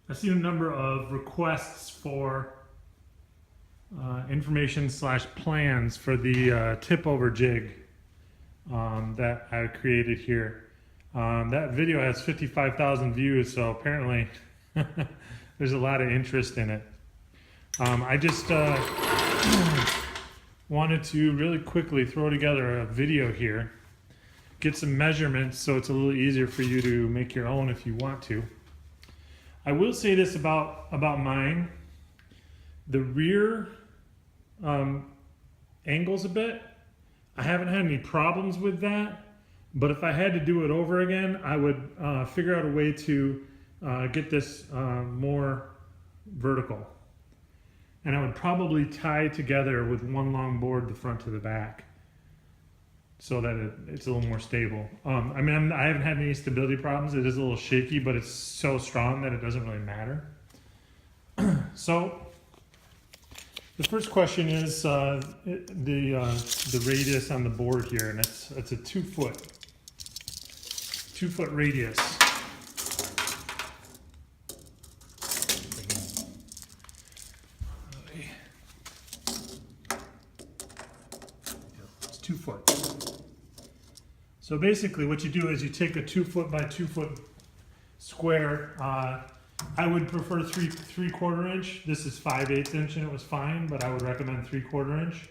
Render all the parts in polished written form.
I've seen a number of requests for information / plans for the tip over jig that I created here. That video has 55,000 views, so apparently there's a lot of interest in it. I just wanted to really quickly throw together a video here, get some measurements so it's a little easier for you to make your own if you want to. I will say this about mine. The rear angles a bit. I haven't had any problems with that, but if I had to do it over again, I would figure out a way to get this more vertical. And I would probably tie together with one long board the front to the back so that it's a little more stable. I mean, I haven't had any stability problems. It is a little shaky, but it's so strong that it doesn't really matter. So the first question is the radius on the board here, and it's a 2 foot radius. It's 2 foot. So basically what you do is you take a 2 foot by 2 foot square. I would prefer 3/4 inch. This is 5/8 inch and it was fine, but I would recommend 3/4 inch.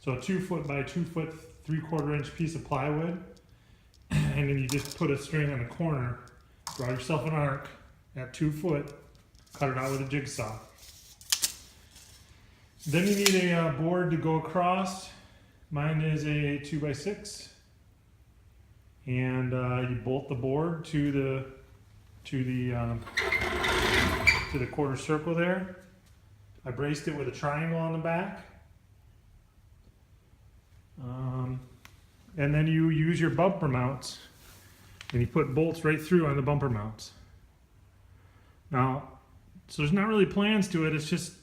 So a 2 foot by 2 foot 3/4 inch piece of plywood. And then you just put a string on the corner, draw yourself an arc at 2 foot, cut it out with a jigsaw. Then you need a board to go across. Mine is a 2x6. And you bolt the board to the quarter circle there. I braced it with a triangle on the back. And then you use your bumper mounts and you put bolts right through on the bumper mounts. Now, so there's not really plans to it, it's just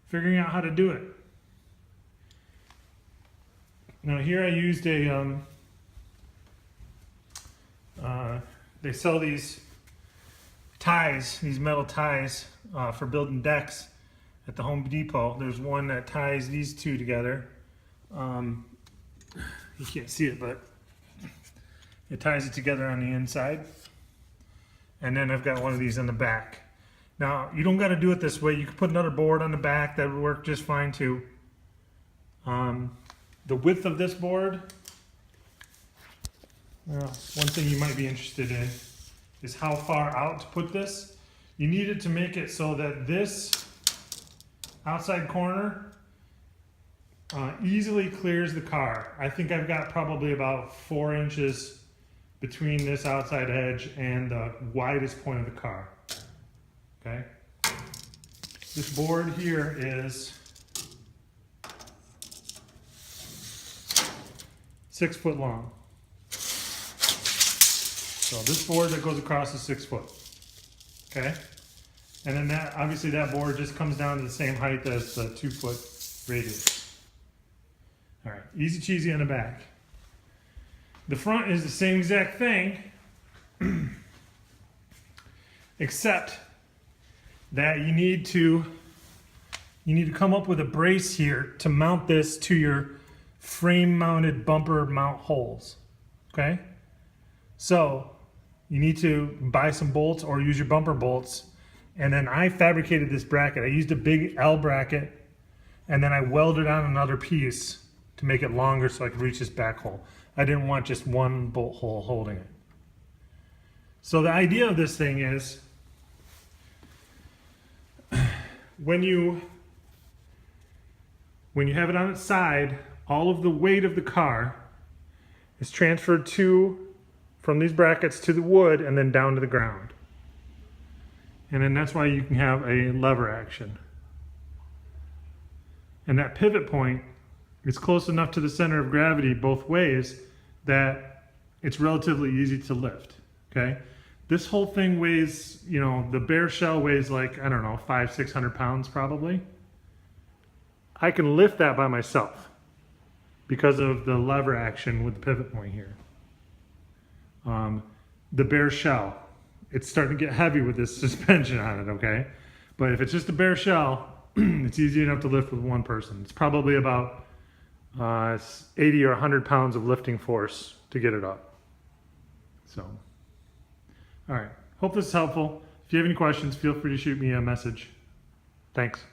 figuring out how to do it. Now here I used a they sell these ties, these metal ties for building decks at the Home Depot. There's one that ties these two together. You can't see it, but it ties it together on the inside. And then I've got one of these on the back. Now, you don't got to do it this way. You can put another board on the back. That would work just fine too. The width of this board, well, one thing you might be interested in is how far out to put this. You need it to make it so that this outside corner easily clears the car. I think I've got probably about 4 inches between this outside edge and the widest point of the car. Okay? This board here is 6 foot long. So this board that goes across is 6 foot. Okay? And then that, obviously that board just comes down to the same height as the 2 foot radius. All right, easy cheesy on the back. The front is the same exact thing, except that you need to come up with a brace here to mount this to your frame mounted bumper mount holes. Okay? So you need to buy some bolts or use your bumper bolts. And then I fabricated this bracket. I used a big L bracket and then I welded on another piece to make it longer so I could reach this back hole. I didn't want just one bolt hole holding it. So the idea of this thing is when you have it on its side, all of the weight of the car is transferred from these brackets to the wood and then down to the ground. And then that's why you can have a lever action. And that pivot point is close enough to the center of gravity both ways that it's relatively easy to lift. Okay? This whole thing weighs, you know, the bare shell weighs like, I don't know, 500-600 pounds probably. I can lift that by myself because of the lever action with the pivot point here. The bare shell it's starting to get heavy with this suspension on it, okay? But if it's just a bare shell, it's easy enough to lift with one person. It's probably about 80 or 100 pounds of lifting force to get it up. So, all right. Hope this is helpful. If you have any questions, feel free to shoot me a message. Thanks.